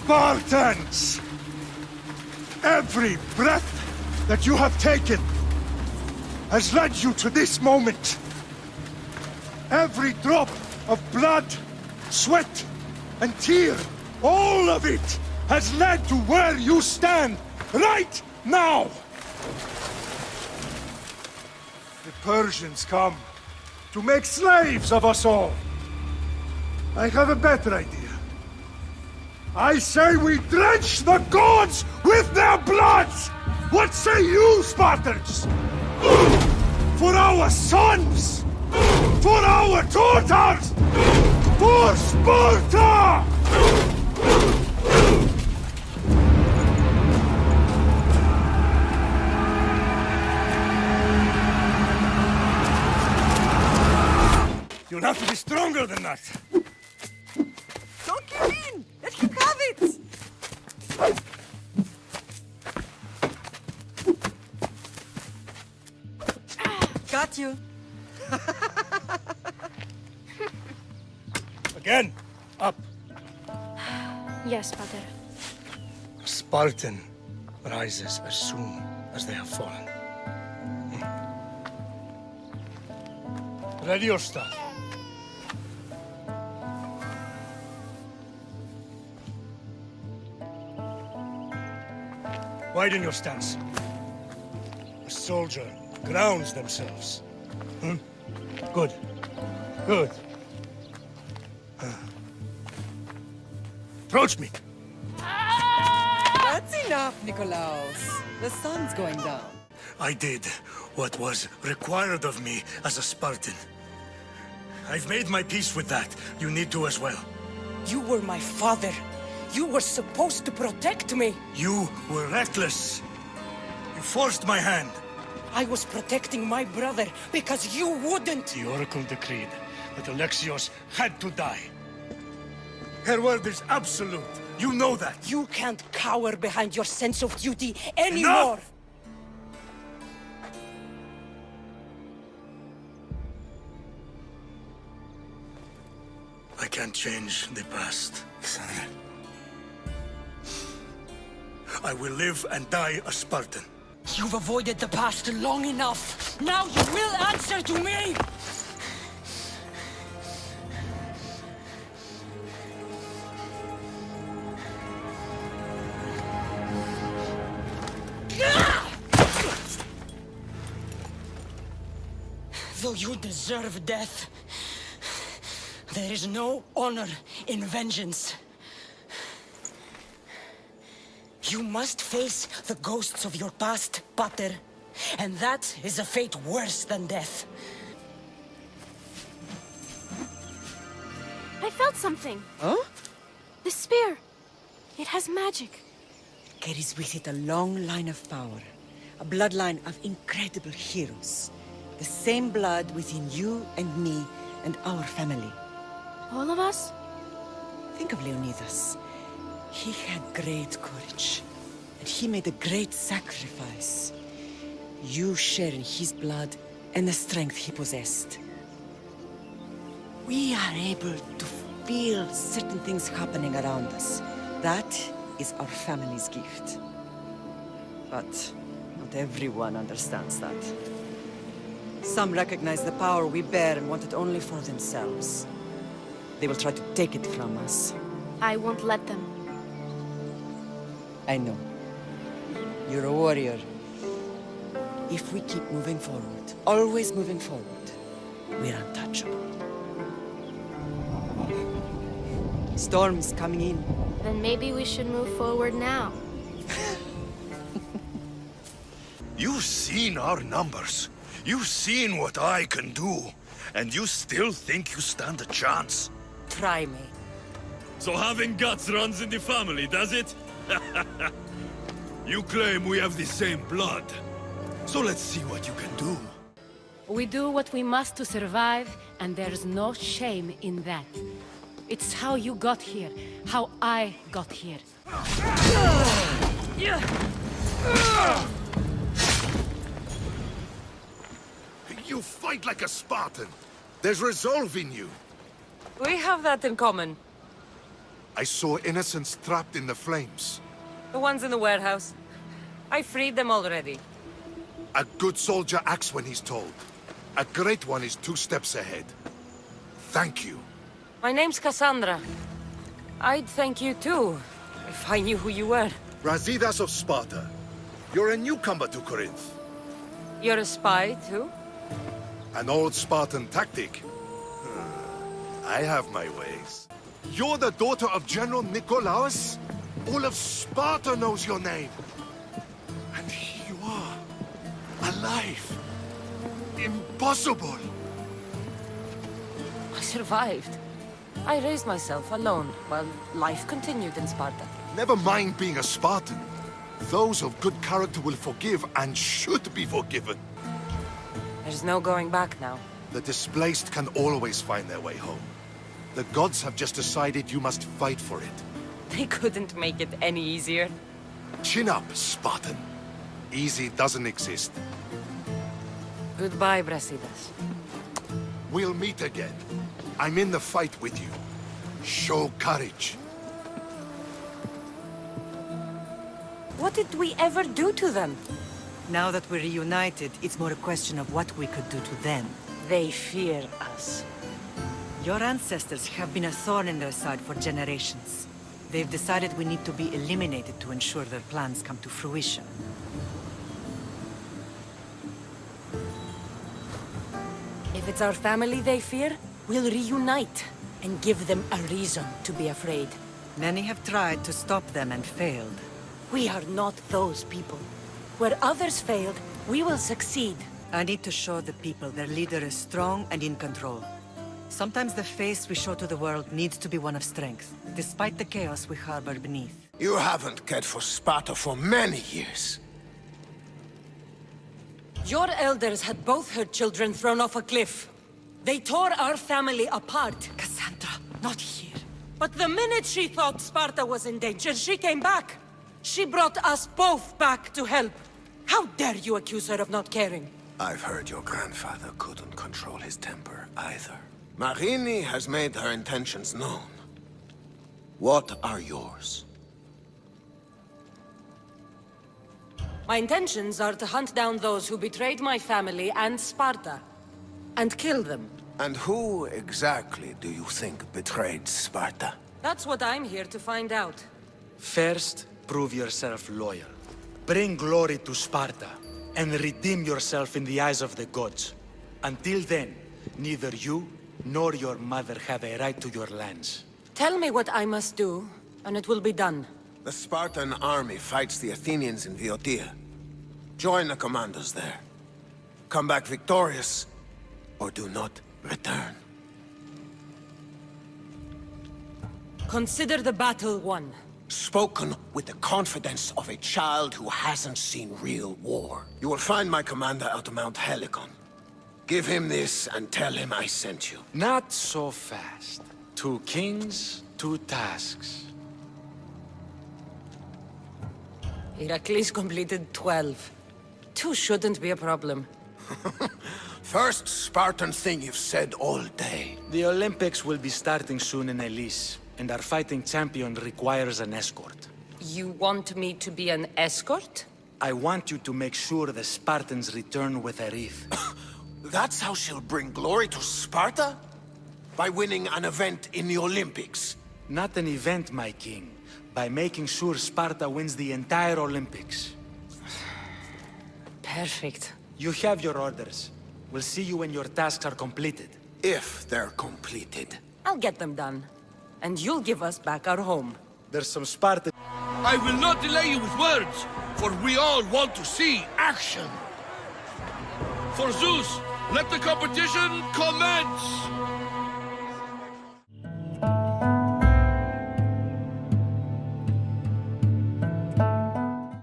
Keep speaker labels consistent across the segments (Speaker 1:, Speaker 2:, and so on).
Speaker 1: Spartans! Every breath that you have taken has led you to this moment. Every drop of blood, sweat, and tear, all of it has led to where you stand right now! The Persians come to make slaves of us all. I have a better idea. I say we drench the gods with their bloods! What say you, Spartans? For our sons! For our daughters! For Sparta! You'll have to be stronger than that.
Speaker 2: Don't give in! Let him have it! Got you.
Speaker 1: Again, up.
Speaker 3: Yes, Father.
Speaker 1: A Spartan rises as soon as they have fallen. Ready your staff. Widen your stance. A soldier grounds themselves. Good. Good. Approach me.
Speaker 2: That's enough, Nikolaos. The sun's going down.
Speaker 1: I did what was required of me as a Spartan. I've made my peace with that. You need to as well.
Speaker 4: You were my father. You were supposed to protect me.
Speaker 1: You were reckless. You forced my hand.
Speaker 4: I was protecting my brother because you wouldn't.
Speaker 1: The Oracle decreed that Alexios had to die. Her word is absolute. You know that.
Speaker 4: You can't cower behind your sense of duty anymore.
Speaker 1: Enough! I can't change the past, Kassandra. I will live and die a Spartan.
Speaker 4: You've avoided the past long enough. Now you will answer to me! Though you deserve death, there is no honor in vengeance. You must face the ghosts of your past, Pater. And that is a fate worse than death.
Speaker 3: I felt something.
Speaker 2: Huh?
Speaker 3: The spear. It has magic.
Speaker 2: Carries with it a long line of power. A bloodline of incredible heroes. The same blood within you and me and our family.
Speaker 3: All of us?
Speaker 2: Think of Leonidas. He had great courage. And he made a great sacrifice. You share in his blood and the strength he possessed. We are able to feel certain things happening around us. That is our family's gift. But not everyone understands that. Some recognize the power we bear and want it only for themselves. They will try to take it from us.
Speaker 3: I won't let them.
Speaker 2: I know. You're a warrior. If we keep moving forward, always moving forward, we're untouchable. Storm's coming in.
Speaker 3: Then maybe we should move forward now.
Speaker 5: You've seen our numbers. You've seen what I can do. And you still think you stand a chance?
Speaker 4: Try me.
Speaker 6: So having guts runs in the family, does it? You claim we have the same blood. So let's see what you can do.
Speaker 7: We do what we must to survive, and there's no shame in that. It's how you got here, how I got here.
Speaker 5: You fight like a Spartan. There's resolve in you.
Speaker 4: We have that in common.
Speaker 1: I saw innocents trapped in the flames.
Speaker 2: The ones in the warehouse. I freed them already.
Speaker 1: A good soldier acts when he's told. A great one is 2 steps ahead. Thank you.
Speaker 2: My name's Kassandra. I'd thank you too, if I knew who you were.
Speaker 1: Brasidas of Sparta. You're a newcomer to Corinth.
Speaker 2: You're a spy too?
Speaker 1: An old Spartan tactic. I have my ways. You're the daughter of General Nikolaos? All of Sparta knows your name. And here you are, alive. Impossible.
Speaker 2: I survived. I raised myself alone, while life continued in Sparta.
Speaker 1: Never mind being a Spartan. Those of good character will forgive and should be forgiven.
Speaker 2: There's no going back now.
Speaker 1: The displaced can always find their way home. The gods have just decided you must fight for it.
Speaker 2: They couldn't make it any easier.
Speaker 1: Chin up, Spartan. Easy doesn't exist.
Speaker 2: Goodbye, Brasidas.
Speaker 1: We'll meet again. I'm in the fight with you. Show courage.
Speaker 2: What did we ever do to them?
Speaker 8: Now that we're reunited, it's more a question of what we could do to them.
Speaker 2: They fear us.
Speaker 8: Your ancestors have been a thorn in their side for generations. They've decided we need to be eliminated to ensure their plans come to fruition.
Speaker 4: If it's our family they fear, we'll reunite and give them a reason to be afraid.
Speaker 8: Many have tried to stop them and failed.
Speaker 4: We are not those people. Where others failed, we will succeed.
Speaker 8: I need to show the people their leader is strong and in control. Sometimes the face we show to the world needs to be one of strength, despite the chaos we harbor beneath.
Speaker 9: You haven't cared for Sparta for many years.
Speaker 4: Your elders had both her children thrown off a cliff. They tore our family apart.
Speaker 8: Kassandra, not here.
Speaker 4: But the minute she thought Sparta was in danger, she came back. She brought us both back to help. How dare you accuse her of not caring?
Speaker 9: I've heard your grandfather couldn't control his temper either. Marini has made her intentions known. What are yours?
Speaker 4: My intentions are to hunt down those who betrayed my family and Sparta, and kill them.
Speaker 9: And who exactly do you think betrayed Sparta?
Speaker 4: That's what I'm here to find out.
Speaker 10: First, prove yourself loyal. Bring glory to Sparta, and redeem yourself in the eyes of the gods. Until then, neither you nor your mother have a right to your lands.
Speaker 4: Tell me what I must do, and it will be done.
Speaker 9: The Spartan army fights the Athenians in Boeotia. Join the commandos there. Come back victorious, or do not return.
Speaker 4: Consider the battle won.
Speaker 9: Spoken with the confidence of a child who hasn't seen real war. You will find my commander out of Mount Helicon. Give him this and tell him I sent you.
Speaker 10: Not so fast. 2 kings, 2 tasks.
Speaker 4: Heracles completed 12. 2 shouldn't be a problem.
Speaker 9: First Spartan thing you've said all day.
Speaker 10: The Olympics will be starting soon in Elise, and our fighting champion requires an escort.
Speaker 4: You want me to be an escort?
Speaker 10: I want you to make sure the Spartans return with a wreath.
Speaker 9: That's how she'll bring glory to Sparta? By winning an event in the Olympics?
Speaker 10: Not an event, my king. By making sure Sparta wins the entire Olympics.
Speaker 4: Perfect.
Speaker 10: You have your orders. We'll see you when your tasks are completed.
Speaker 9: If they're completed.
Speaker 4: I'll get them done. And you'll give us back our home.
Speaker 10: There's some Spartan...
Speaker 6: I will not delay you with words, for we all want to see action. For Zeus, let the competition commence!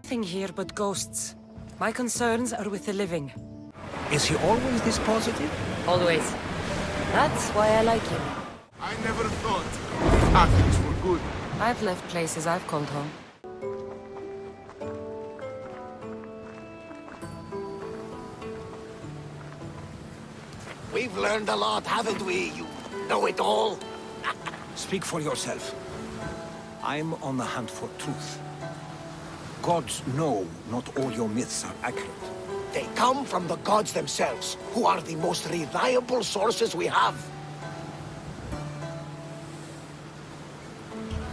Speaker 4: Nothing here but ghosts. My concerns are with the living.
Speaker 11: Is he always this positive?
Speaker 4: Always. That's why I like him.
Speaker 1: I never thought Athens were good.
Speaker 4: I've left places I've called home.
Speaker 9: We've learned a lot, haven't we, you know-it-all?
Speaker 11: Speak for yourself. I'm on the hunt for truth. Gods know not all your myths are accurate.
Speaker 9: They come from the gods themselves, who are the most reliable sources we have.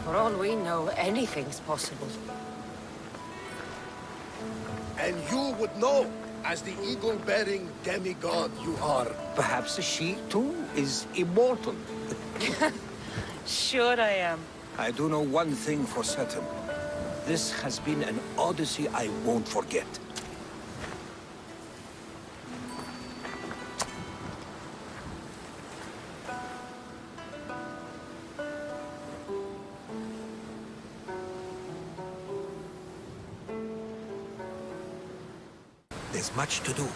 Speaker 4: For all we know, anything's possible.
Speaker 9: And you would know, as the eagle-bearing demigod you are.
Speaker 11: Perhaps she, too, is immortal.
Speaker 4: Sure I am.
Speaker 11: I do know one thing for certain. This has been an Odyssey I won't forget. There's much to do,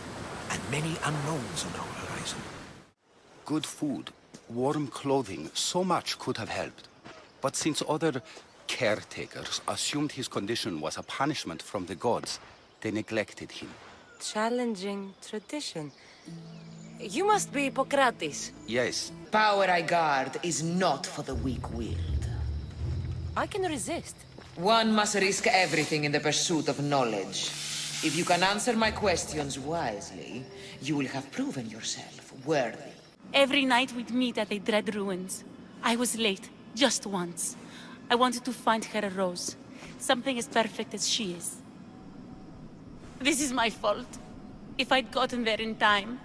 Speaker 11: and many unknowns on our horizon.
Speaker 12: Good food, warm clothing, so much could have helped. But since other caretakers assumed his condition was a punishment from the gods, they neglected him.
Speaker 4: Challenging tradition. You must be Kratos.
Speaker 12: Yes,
Speaker 13: Power I guard is not for the weak-willed.
Speaker 4: I can resist.
Speaker 13: One must risk everything in the pursuit of knowledge. If you can answer my questions wisely, you will have proven yourself worthy.
Speaker 7: Every night we'd meet at the Dread Ruins. I was late, just once. I wanted to find her a rose. Something as perfect as she is. This is my fault. If I'd gotten there in time.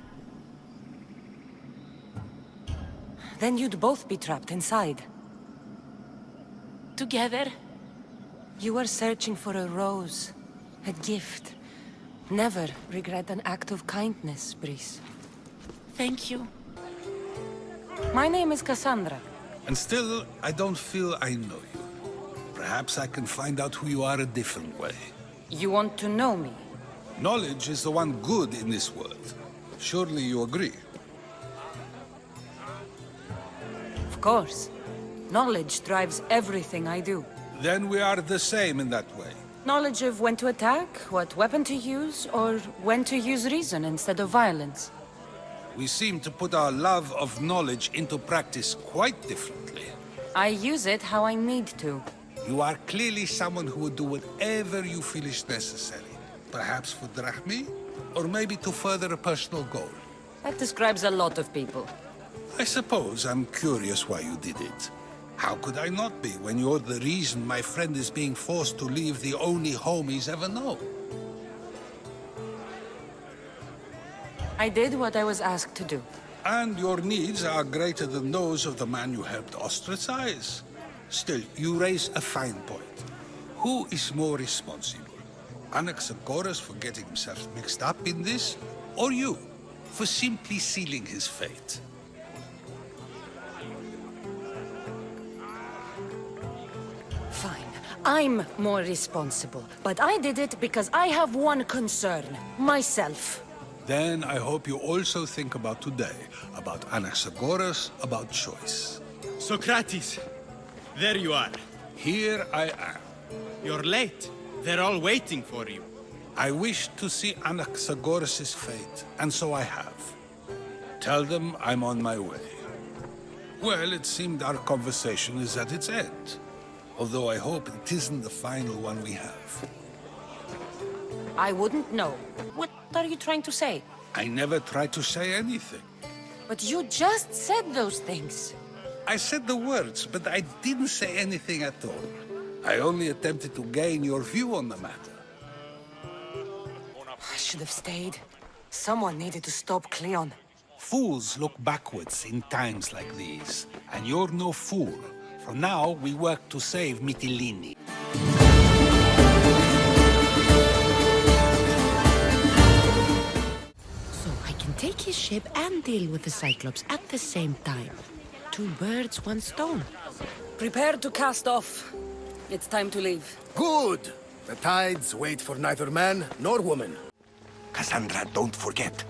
Speaker 4: Then you'd both be trapped inside.
Speaker 7: Together?
Speaker 4: You were searching for a rose. A gift. Never regret an act of kindness, Brice.
Speaker 7: Thank you.
Speaker 4: My name is Kassandra.
Speaker 14: And still, I don't feel I know you. Perhaps I can find out who you are a different way.
Speaker 4: You want to know me?
Speaker 14: Knowledge is the one good in this world. Surely you agree?
Speaker 4: Of course. Knowledge drives everything I do.
Speaker 14: Then we are the same in that way.
Speaker 4: Knowledge of when to attack, what weapon to use, or when to use reason instead of violence.
Speaker 14: We seem to put our love of knowledge into practice quite differently.
Speaker 4: I use it how I need to.
Speaker 14: You are clearly someone who would do whatever you feel is necessary. Perhaps for drachmi, or maybe to further a personal goal.
Speaker 4: That describes a lot of people.
Speaker 14: I suppose I'm curious why you did it. How could I not be when you're the reason my friend is being forced to leave the only home he's ever known?
Speaker 4: I did what I was asked to do.
Speaker 14: And your needs are greater than those of the man you helped ostracize. Still, you raise a fine point. Who is more responsible? Anaxagoras for getting himself mixed up in this, or you, for simply sealing his fate?
Speaker 4: Fine. I'm more responsible. But I did it because I have one concern. Myself.
Speaker 14: Then I hope you also think about today, about Anaxagoras, about choice.
Speaker 15: Socrates, there you are.
Speaker 14: Here I am.
Speaker 15: You're late. They're all waiting for you.
Speaker 14: I wish to see Anaxagoras' fate, and so I have. Tell them I'm on my way. Well, it seemed our conversation is at its end. Although I hope it isn't the final one we have.
Speaker 4: I wouldn't know. What are you trying to say?
Speaker 14: I never tried to say anything.
Speaker 4: But you just said those things.
Speaker 14: I said the words, but I didn't say anything at all. I only attempted to gain your view on the matter.
Speaker 4: I should have stayed. Someone needed to stop Cleon.
Speaker 14: Fools look backwards in times like these, and you're no fool. For now, we work to save Mytilene.
Speaker 7: So I can take his ship and deal with the Cyclops at the same time. 2 birds, 1 stone.
Speaker 4: Prepare to cast off. It's time to leave.
Speaker 9: Good! The tides wait for neither man nor woman.
Speaker 11: Kassandra, don't forget.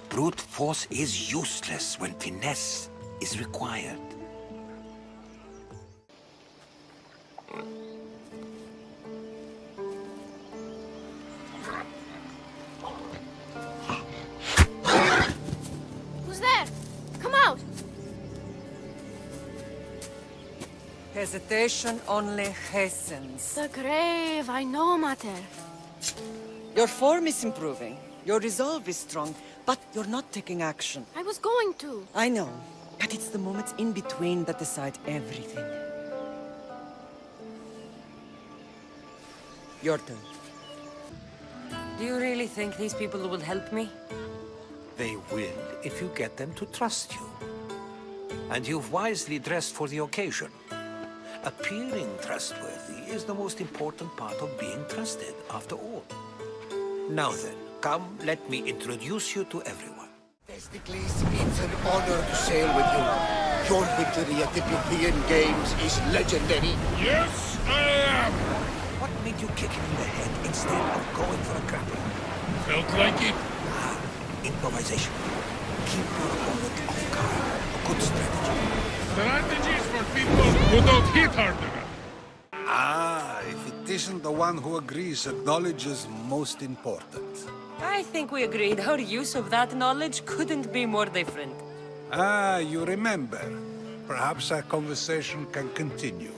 Speaker 11: Brute force is useless when finesse is required.
Speaker 3: Who's there? Come out!
Speaker 8: Hesitation only hastens.
Speaker 3: The grave, I know, Mater.
Speaker 2: Your form is improving. Your resolve is strong, but you're not taking action.
Speaker 3: I was going to.
Speaker 2: I know, but it's the moments in between that decide everything. Your turn.
Speaker 16: Do you really think these people will help me?
Speaker 11: They will if you get them to trust you. And you've wisely dressed for the occasion. Appearing trustworthy is the most important part of being trusted, after all. Now then, come, let me introduce you to everyone.
Speaker 9: Testicles, it's an honor to sail with you. Your victory at the European Games is legendary.
Speaker 6: Yes, I am!
Speaker 11: What made you kick him in the head instead of going for a grapple?
Speaker 6: Felt like it.
Speaker 11: Improvisation. Keep your opponent off guard. A good strategy.
Speaker 6: Strategies for people who don't hit hard enough.
Speaker 14: Ah, if it isn't the one who agrees that knowledge is most important.
Speaker 16: I think we agreed our use of that knowledge couldn't be more different.
Speaker 14: Ah, you remember. Perhaps our conversation can continue.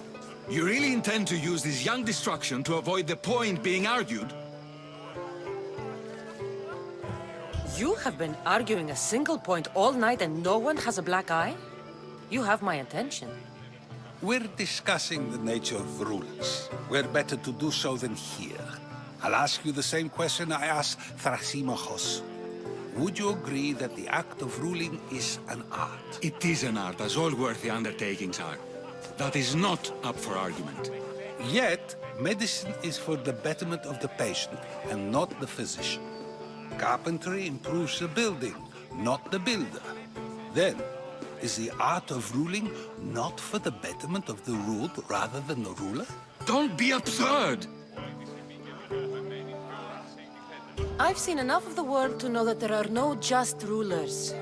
Speaker 17: You really intend to use this young destruction to avoid the point being argued?
Speaker 16: You have been arguing a single point all night and no one has a black eye? You have my attention.
Speaker 14: We're discussing the nature of rules. Where better to do so than here? I'll ask you the same question I asked Thrasymachos. Would you agree that the act of ruling is an art?
Speaker 17: It is an art, as all worthy undertakings are. That is not up for argument.
Speaker 14: Yet, medicine is for the betterment of the patient, and not the physician. Carpentry improves the building, not the builder. Then, is the art of ruling not for the betterment of the ruled rather than the ruler?
Speaker 17: Don't be absurd!
Speaker 16: I've seen enough of the world to know that there are no just rulers.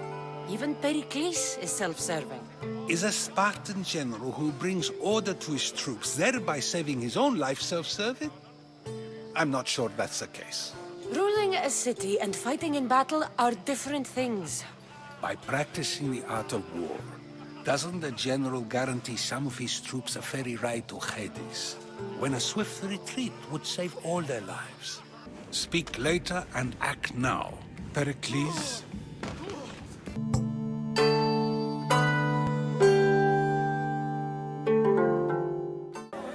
Speaker 16: Even Pericles is self-serving.
Speaker 14: Is a Spartan general who brings order to his troops, thereby saving his own life, self-serving? I'm not sure that's the case.
Speaker 16: Ruling a city and fighting in battle are different things.
Speaker 14: By practicing the art of war, doesn't the general guarantee some of his troops a ferry ride to Hades, when a swift retreat would save all their lives? Speak later and act now. Pericles?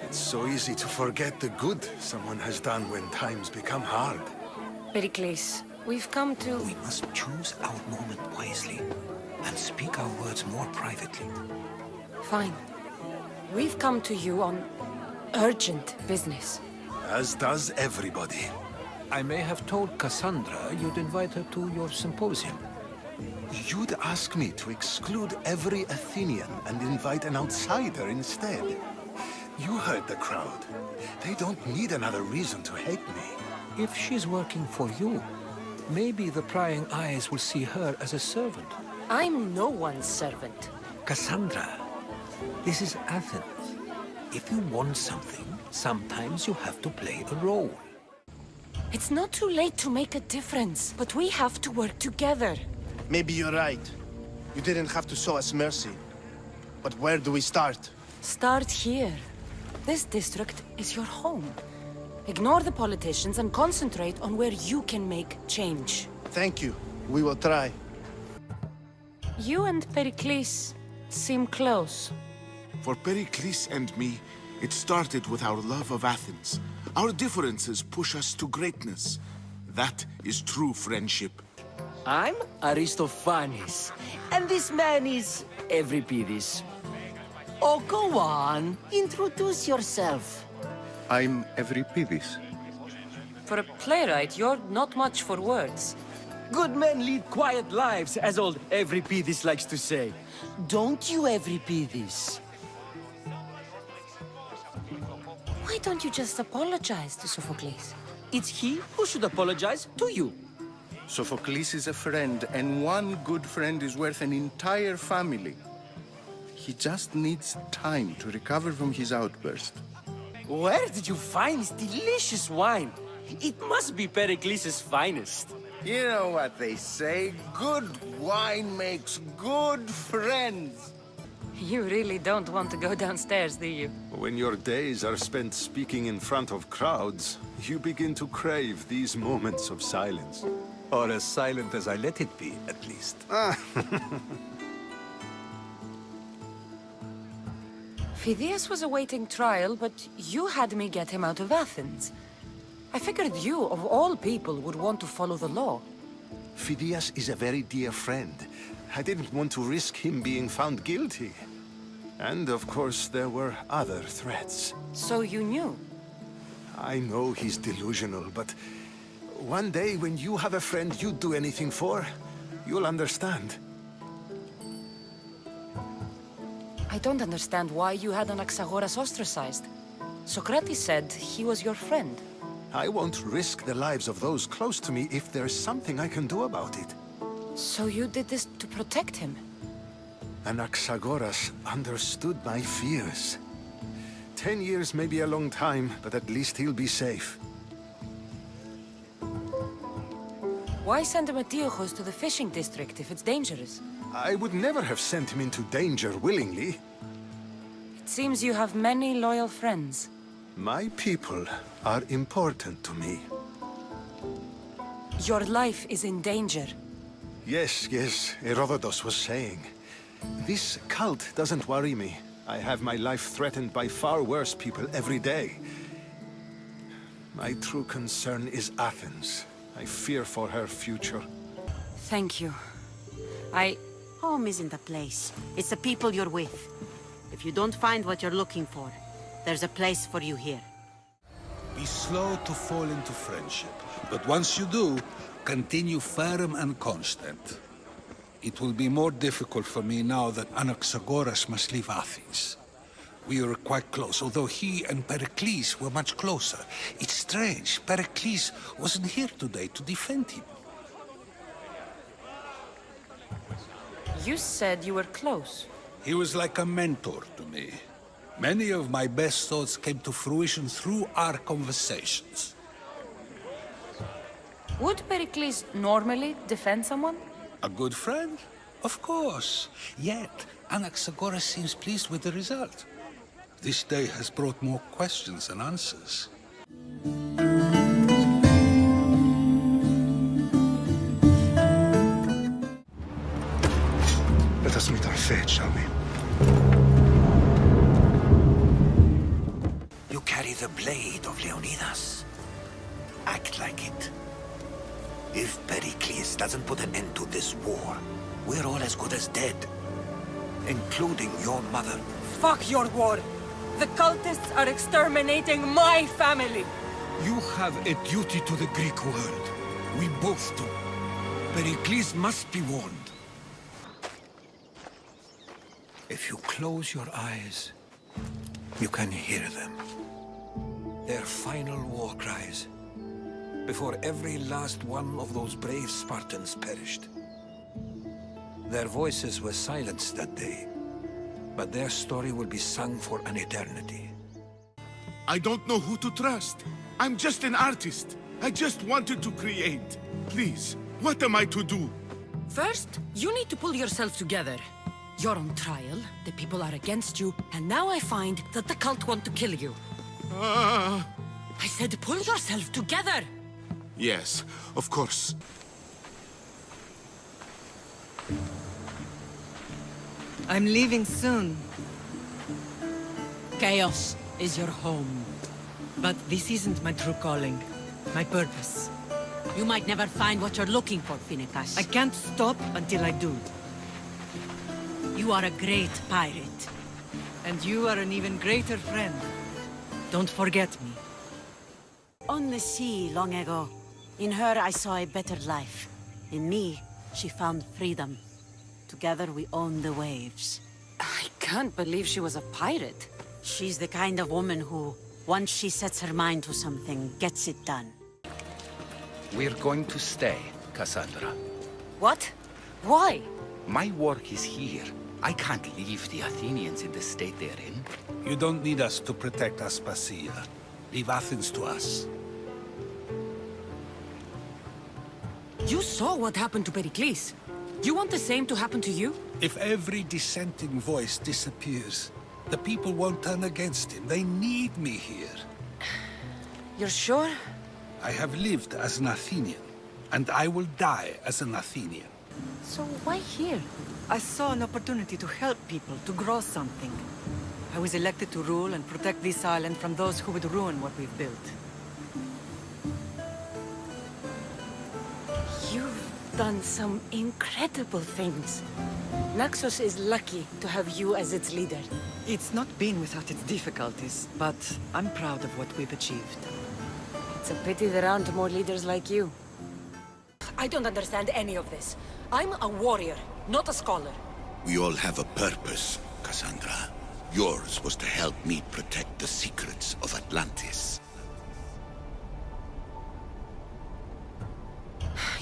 Speaker 5: It's so easy to forget the good someone has done when times become hard.
Speaker 16: Pericles, we've come to...
Speaker 11: We must choose our moment wisely and speak our words more privately.
Speaker 16: Fine. We've come to you on urgent business.
Speaker 5: As does everybody.
Speaker 11: I may have told Kassandra you'd invite her to your symposium.
Speaker 5: You'd ask me to exclude every Athenian and invite an outsider instead. You heard the crowd. They don't need another reason to hate me.
Speaker 11: If she's working for you, maybe the prying eyes will see her as a servant.
Speaker 16: I'm no one's servant.
Speaker 11: Kassandra, this is Athens. If you want something, sometimes you have to play a role.
Speaker 16: It's not too late to make a difference, but we have to work together.
Speaker 18: Maybe you're right. You didn't have to show us mercy. But where do we start?
Speaker 16: Start here. This district is your home. Ignore the politicians and concentrate on where you can make change.
Speaker 18: Thank you. We will try.
Speaker 16: You and Pericles seem close.
Speaker 19: For Pericles and me, it started with our love of Athens. Our differences push us to greatness. That is true friendship.
Speaker 20: I'm Aristophanes, and this man is Euripides. Oh, go on. Introduce yourself.
Speaker 21: I'm Euripides.
Speaker 16: For a playwright, you're not much for words.
Speaker 20: Good men lead quiet lives, as old Euripides likes to say. Don't you, Euripides?
Speaker 16: Why don't you just apologize to Sophocles?
Speaker 20: It's he who should apologize to you.
Speaker 21: Sophocles is a friend, and one good friend is worth an entire family. He just needs time to recover from his outburst.
Speaker 20: Where did you find this delicious wine? It must be Pericles' finest.
Speaker 21: You know what they say, good wine makes good friends.
Speaker 16: You really don't want to go downstairs, do you?
Speaker 5: When your days are spent speaking in front of crowds, you begin to crave these moments of silence.
Speaker 11: Or as silent as I let it be, at least.
Speaker 16: Phidias was awaiting trial, but you had me get him out of Athens. I figured you, of all people, would want to follow the law.
Speaker 5: Phidias is a very dear friend. I didn't want to risk him being found guilty. And of course, there were other threats.
Speaker 16: So you knew?
Speaker 5: I know he's delusional, but one day when you have a friend you'd do anything for, you'll understand.
Speaker 16: I don't understand why you had Anaxagoras ostracized. Socrates said he was your friend.
Speaker 5: I won't risk the lives of those close to me if there's something I can do about it.
Speaker 16: So you did this to protect him?
Speaker 5: Anaxagoras understood my fears. 10 years may be a long time, but at least he'll be safe.
Speaker 16: Why send Emetiochos to the fishing district if it's dangerous?
Speaker 5: I would never have sent him into danger willingly.
Speaker 16: It seems you have many loyal friends.
Speaker 5: My people are important to me.
Speaker 16: Your life is in danger.
Speaker 5: Yes, Herodotus was saying. This cult doesn't worry me. I have my life threatened by far worse people every day. My true concern is Athens. I fear for her future.
Speaker 16: Thank you.
Speaker 10: Home isn't a place. It's the people you're with. If you don't find what you're looking for, there's a place for you here.
Speaker 14: Be slow to fall into friendship, but once you do, continue firm and constant. It will be more difficult for me now that Anaxagoras must leave Athens. We were quite close, although he and Pericles were much closer. It's strange, Pericles wasn't here today to defend him.
Speaker 16: You said you were close.
Speaker 14: He was like a mentor to me. Many of my best thoughts came to fruition through our conversations.
Speaker 16: Would Pericles normally defend someone?
Speaker 14: A good friend? Of course. Yet, Anaxagoras seems pleased with the result. This day has brought more questions than answers.
Speaker 1: Let us meet our fate, shall we?
Speaker 11: You carry the blade of Leonidas. Act like it. If Pericles doesn't put an end to this war, we're all as good as dead. Including your mother.
Speaker 2: Fuck your war! The cultists are exterminating my family!
Speaker 17: You have a duty to the Greek world. We both do. Pericles must be warned.
Speaker 11: If you close your eyes, you can hear them. Their final war cries, before every last one of those brave Spartans perished. Their voices were silenced that day, but their story will be sung for an eternity.
Speaker 19: I don't know who to trust. I'm just an artist. I just wanted to create. Please, what am I to do?
Speaker 16: First, you need to pull yourself together. You're on trial, the people are against you, and now I find that the cult want to kill you. I said pull yourself together!
Speaker 19: Yes, of course.
Speaker 8: I'm leaving soon.
Speaker 2: Chaos is your home.
Speaker 8: But this isn't my true calling. My purpose.
Speaker 10: You might never find what you're looking for, Phoenix.
Speaker 8: I can't stop until I do.
Speaker 10: You are a great pirate.
Speaker 8: And you are an even greater friend. Don't forget me.
Speaker 10: On the sea long ago. In her I saw a better life. In me, she found freedom. Together we own the waves.
Speaker 16: I can't believe she was a pirate.
Speaker 10: She's the kind of woman who, once she sets her mind to something, gets it done.
Speaker 12: We're going to stay, Kassandra.
Speaker 16: What? Why?
Speaker 12: My work is here. I can't leave the Athenians in the state they're in.
Speaker 14: You don't need us to protect Aspasia. Leave Athens to us.
Speaker 16: You saw what happened to Pericles. You want the same to happen to you?
Speaker 14: If every dissenting voice disappears, the people won't turn against him. They need me here.
Speaker 16: You're sure?
Speaker 14: I have lived as an Athenian, and I will die as an Athenian.
Speaker 16: So why here?
Speaker 8: I saw an opportunity to help people, to grow something. I was elected to rule and protect this island from those who would ruin what we've built.
Speaker 4: You've done some incredible things. Naxos is lucky to have you as its leader.
Speaker 8: It's not been without its difficulties, but I'm proud of what we've achieved.
Speaker 4: It's a pity there aren't more leaders like you. I don't understand any of this. I'm a warrior, not a scholar.
Speaker 13: We all have a purpose, Kassandra. Yours was to help me protect the secrets of Atlantis.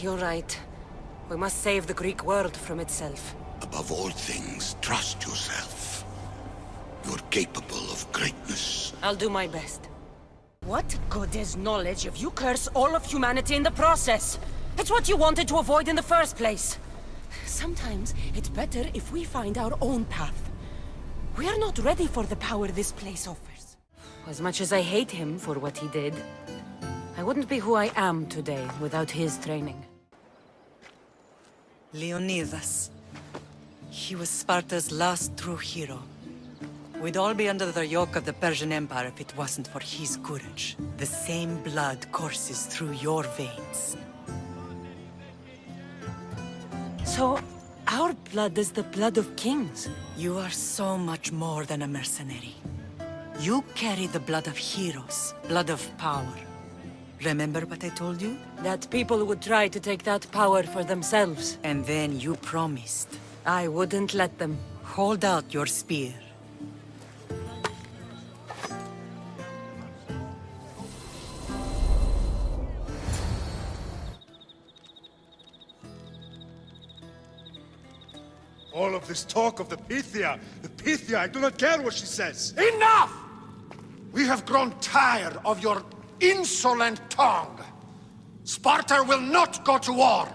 Speaker 4: You're right. We must save the Greek world from itself.
Speaker 13: Above all things, trust yourself. You're capable of greatness.
Speaker 4: I'll do my best. What good is knowledge if you curse all of humanity in the process? It's what you wanted to avoid in the first place. Sometimes it's better if we find our own path. We are not ready for the power this place offers. As much as I hate him for what he did, I wouldn't be who I am today without his training.
Speaker 8: Leonidas. He was Sparta's last true hero. We'd all be under the yoke of the Persian Empire if it wasn't for his courage. The same blood courses through your veins.
Speaker 4: So, our blood is the blood of kings.
Speaker 8: You are so much more than a mercenary. You carry the blood of heroes, blood of power. Remember what I told you?
Speaker 4: That people would try to take that power for themselves.
Speaker 8: And then you promised.
Speaker 4: I wouldn't let them.
Speaker 8: Hold out your spear.
Speaker 1: All of this talk of the Pythia, I do not care what she says.
Speaker 9: Enough! We have grown tired of your insolent tongue. Sparta will not go to war.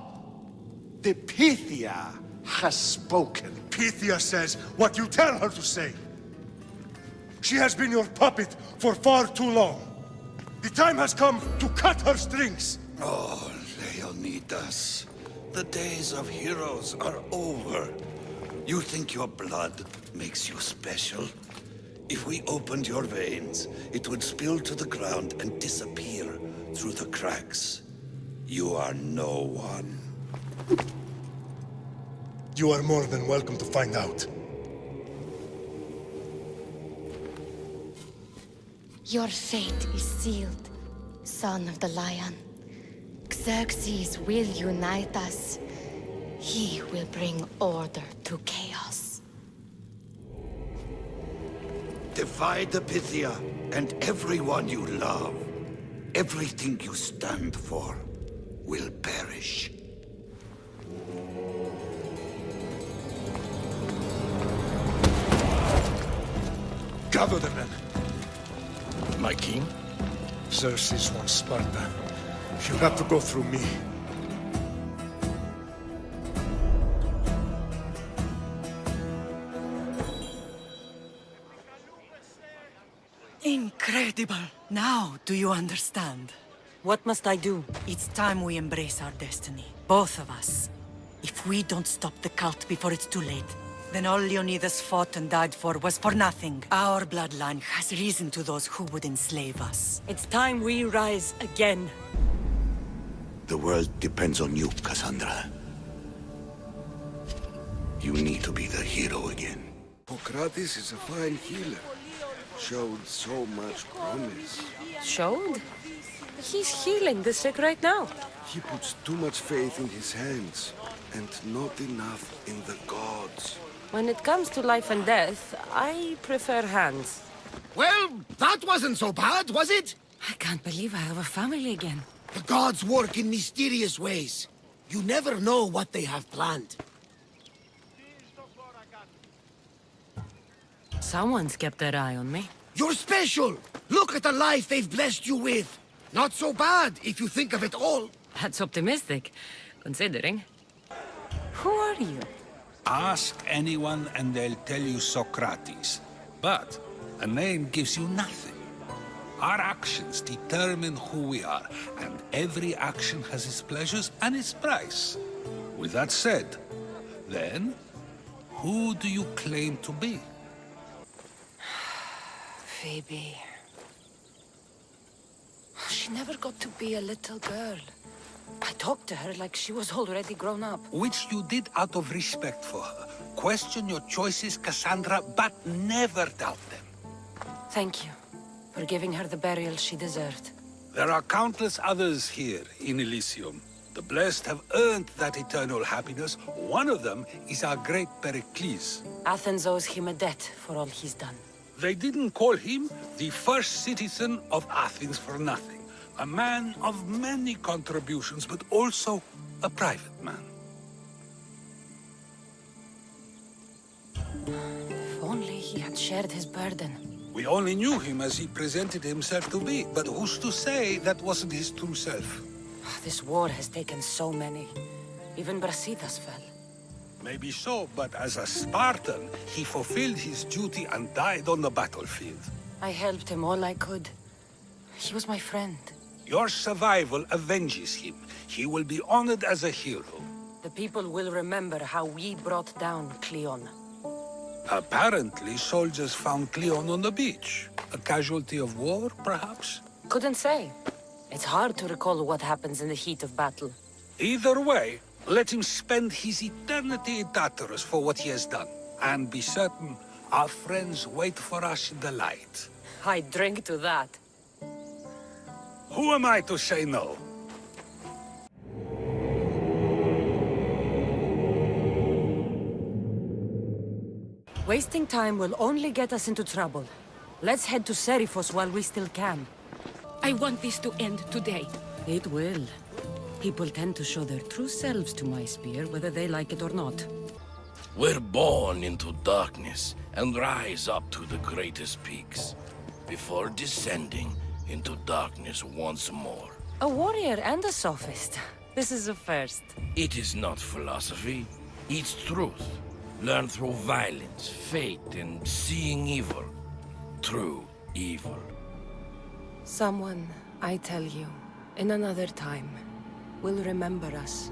Speaker 9: The Pythia has spoken.
Speaker 1: Pythia says what you tell her to say. She has been your puppet for far too long. The time has come to cut her strings.
Speaker 13: Oh, Leonidas. The days of heroes are over. You think your blood makes you special? If we opened your veins, it would spill to the ground and disappear through the cracks. You are no one.
Speaker 1: You are more than welcome to find out.
Speaker 3: Your fate is sealed, son of the lion. Xerxes will unite us. He will bring order to chaos.
Speaker 13: Divide the Pythia and everyone you love. Everything you stand for will perish.
Speaker 1: Gather the men.
Speaker 13: My king?
Speaker 1: Xerxes wants Sparta. She'll have to go through me.
Speaker 8: Incredible! Now, do you understand?
Speaker 4: What must I do?
Speaker 8: It's time we embrace our destiny. Both of us. If we don't stop the cult before it's too late, then all Leonidas fought and died for was for nothing. Our bloodline has risen to those who would enslave us.
Speaker 4: It's time we rise again.
Speaker 13: The world depends on you, Kassandra. You need to be the hero again.
Speaker 17: Kratos is a fine healer. Showed so much promise.
Speaker 4: Showed? He's healing the sick right now.
Speaker 17: He puts too much faith in his hands, and not enough in the gods.
Speaker 4: When it comes to life and death, I prefer hands.
Speaker 9: Well, that wasn't so bad, was it?
Speaker 16: I can't believe I have a family again.
Speaker 9: The gods work in mysterious ways. You never know what they have planned.
Speaker 16: Someone's kept their eye on me.
Speaker 9: You're special! Look at the life they've blessed you with! Not so bad, if you think of it all.
Speaker 16: That's optimistic, considering.
Speaker 10: Who are you?
Speaker 14: Ask anyone and they'll tell you Socrates. But a name gives you nothing. Our actions determine who we are, and every action has its pleasures and its price. With that said, then, who do you claim to be?
Speaker 4: Phoebe. She never got to be a little girl. I talked to her like she was already grown up.
Speaker 14: Which you did out of respect for her. Question your choices, Kassandra, but never doubt them.
Speaker 4: Thank you for giving her the burial she deserved.
Speaker 14: There are countless others here in Elysium. The blessed have earned that eternal happiness. One of them is our great Pericles.
Speaker 4: Athens owes him a debt for all he's done.
Speaker 14: They didn't call him the first citizen of Athens for nothing. A man of many contributions, but also a private man.
Speaker 4: If only he had shared his burden.
Speaker 14: We only knew him as he presented himself to be, but who's to say that wasn't his true self?
Speaker 4: This war has taken so many. Even Brasidas fell.
Speaker 14: Maybe so, but as a Spartan, he fulfilled his duty and died on the battlefield.
Speaker 4: I helped him all I could. He was my friend.
Speaker 14: Your survival avenges him. He will be honored as a hero.
Speaker 4: The people will remember how we brought down Cleon.
Speaker 14: Apparently, soldiers found Cleon on the beach. A casualty of war, perhaps?
Speaker 4: Couldn't say. It's hard to recall what happens in the heat of battle.
Speaker 14: Either way, let him spend his eternity in Tartarus for what he has done. And be certain, our friends wait for us in the light.
Speaker 4: I drink to that.
Speaker 14: Who am I to say no?
Speaker 4: Wasting time will only get us into trouble. Let's head to Seriphos while we still can.
Speaker 7: I want this to end today.
Speaker 4: It will. People tend to show their true selves to my spear, whether they like it or not.
Speaker 15: We're born into darkness and rise up to the greatest peaks, before descending into darkness once more.
Speaker 4: A warrior and a sophist. This is a first.
Speaker 15: It is not philosophy, it's truth. Learned through violence, fate, and seeing evil. True evil.
Speaker 4: Someone, I tell you, in another time, will remember us.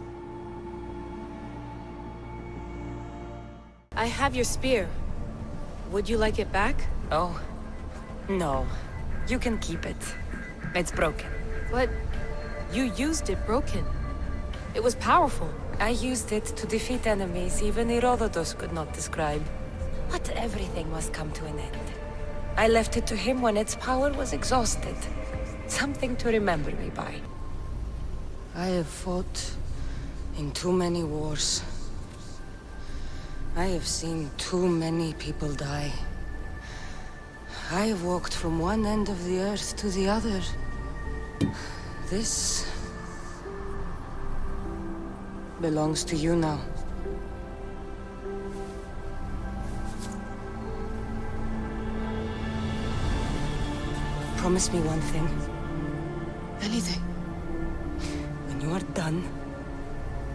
Speaker 22: I have your spear. Would you like it back?
Speaker 4: Oh, no. You can keep it. It's broken.
Speaker 22: But you used it broken. It was powerful.
Speaker 4: I used it to defeat enemies even Herodotus could not describe. But everything must come to an end. I left it to him when its power was exhausted. Something to remember me by. I have fought in too many wars. I have seen too many people die. I have walked from one end of the earth to the other. This belongs to you now. Promise me one thing.
Speaker 22: Anything.
Speaker 4: When you are done,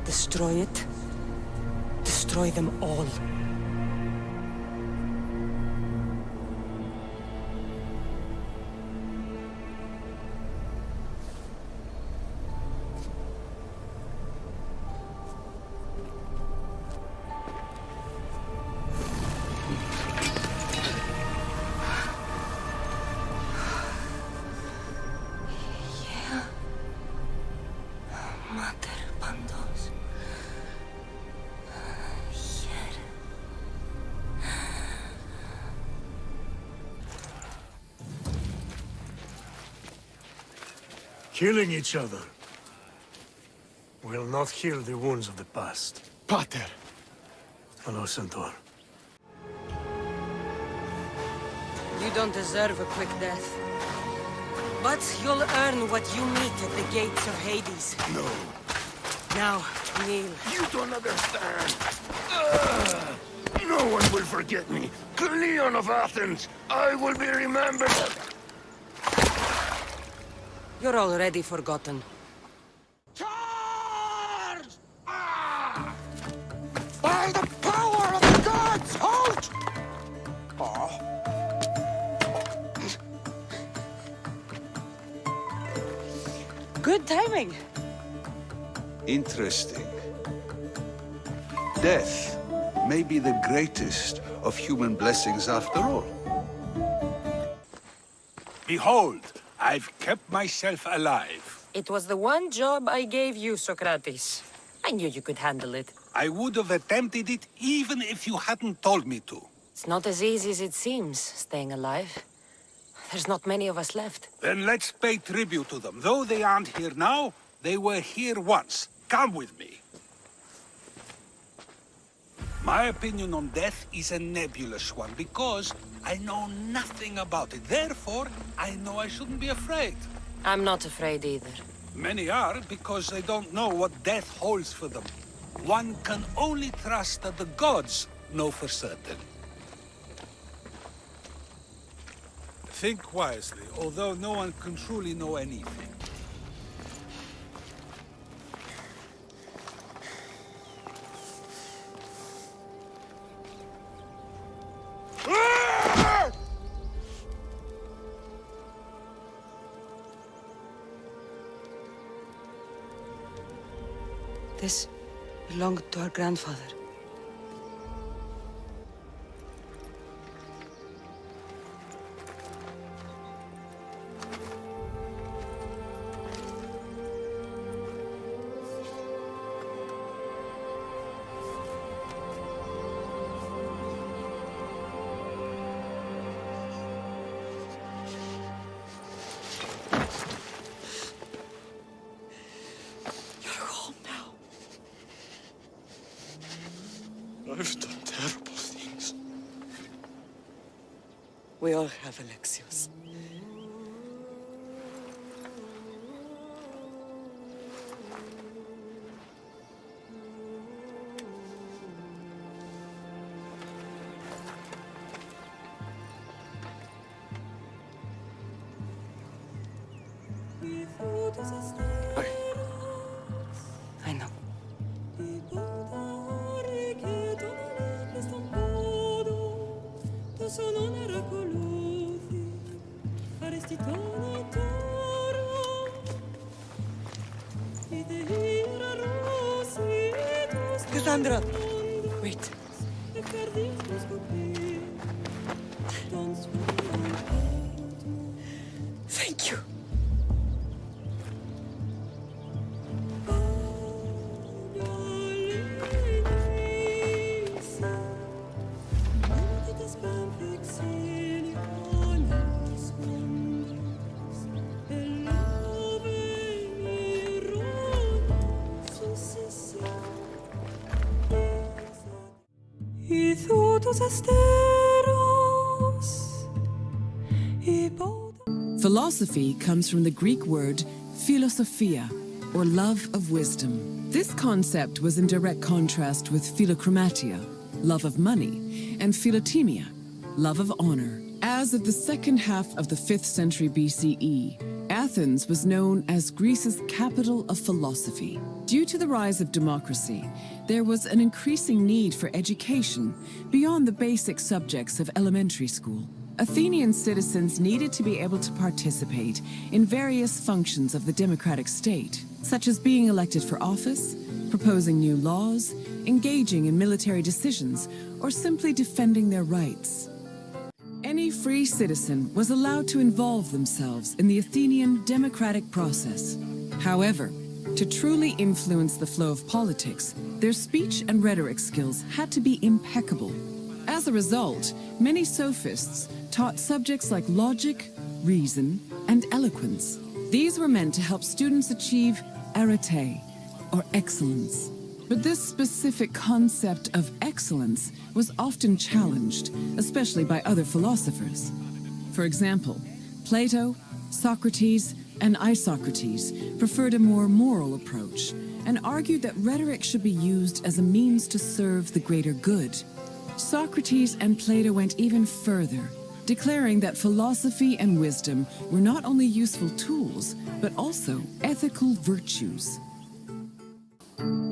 Speaker 4: destroy it. Destroy them all.
Speaker 1: Killing each other will not heal the wounds of the past.
Speaker 18: Pater!
Speaker 1: Hello, Centaur.
Speaker 4: You don't deserve a quick death. But you'll earn what you meet at the gates of Hades.
Speaker 13: No.
Speaker 4: Now, kneel.
Speaker 13: You don't understand. No one will forget me. Cleon of Athens, I will be remembered.
Speaker 4: You're already forgotten.
Speaker 9: By the power of the gods, halt!
Speaker 2: Good timing.
Speaker 13: Interesting. Death may be the greatest of human blessings after all.
Speaker 14: Behold, I've kept myself alive.
Speaker 16: It was the one job I gave you, Socrates. I knew you could handle it.
Speaker 14: I would have attempted it even if you hadn't told me to.
Speaker 16: It's not as easy as it seems, staying alive. There's not many of us left.
Speaker 14: Then let's pay tribute to them. Though they aren't here now, they were here once. Come with me. My opinion on death is a nebulous one, because I know nothing about it. Therefore, I know I shouldn't be afraid.
Speaker 16: I'm not afraid either.
Speaker 14: Many are, because they don't know what death holds for them. One can only trust that the gods know for certain. Think wisely, although no one can truly know anything.
Speaker 2: This belonged to our grandfather.
Speaker 1: I've done terrible things.
Speaker 2: We all have, Alexios. I know. Kassandra! Wait. Thank you.
Speaker 6: Philosophy comes from the Greek word philosophia, or love of wisdom. This concept was in direct contrast with philochromatia, love of money, and philotimia, love of honor. As of the second half of the 5th century BCE, Athens was known as Greece's capital of philosophy. Due to the rise of democracy, there was an increasing need for education beyond the basic subjects of elementary school. Athenian citizens needed to be able to participate in various functions of the democratic state, such as being elected for office, proposing new laws, engaging in military decisions, or simply defending their rights. Any free citizen was allowed to involve themselves in the Athenian democratic process. However, to truly influence the flow of politics, their speech and rhetoric skills had to be impeccable. As a result, many sophists taught subjects like logic, reason, and eloquence. These were meant to help students achieve arete, or excellence. But this specific concept of excellence was often challenged, especially by other philosophers. For example, Plato, Socrates, and Isocrates preferred a more moral approach and argued that rhetoric should be used as a means to serve the greater good. Socrates and Plato went even further, declaring that philosophy and wisdom were not only useful tools, but also ethical virtues.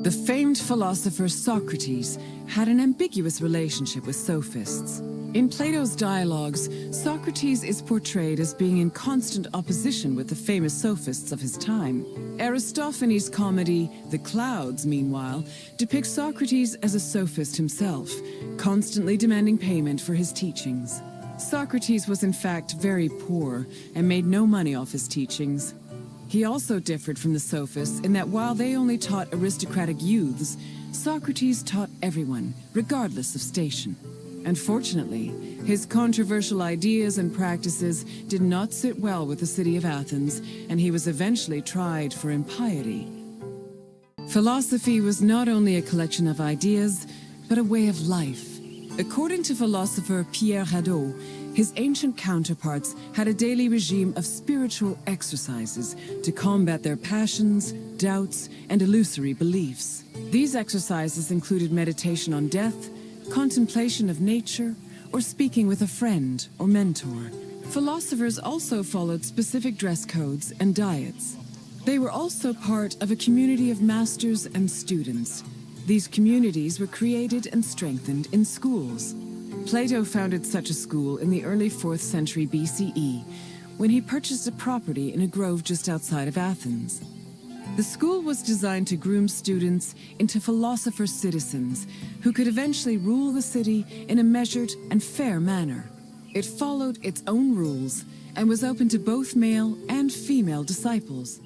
Speaker 6: The famed philosopher Socrates had an ambiguous relationship with sophists. In Plato's dialogues, Socrates is portrayed as being in constant opposition with the famous sophists of his time. Aristophanes' comedy, The Clouds, meanwhile, depicts Socrates as a sophist himself, constantly demanding payment for his teachings. Socrates was in fact very poor and made no money off his teachings. He also differed from the sophists in that while they only taught aristocratic youths, Socrates taught everyone, regardless of station. Unfortunately, his controversial ideas and practices did not sit well with the city of Athens, and he was eventually tried for impiety. Philosophy was not only a collection of ideas, but a way of life. According to philosopher Pierre Hadot, his ancient counterparts had a daily regime of spiritual exercises to combat their passions, doubts, and illusory beliefs. These exercises included meditation on death, contemplation of nature, or speaking with a friend or mentor. Philosophers also followed specific dress codes and diets. They were also part of a community of masters and students. These communities were created and strengthened in schools. Plato founded such a school in the early 4th century BCE, when he purchased a property in a grove just outside of Athens. The school was designed to groom students into philosopher citizens who could eventually rule the city in a measured and fair manner. It followed its own rules and was open to both male and female disciples.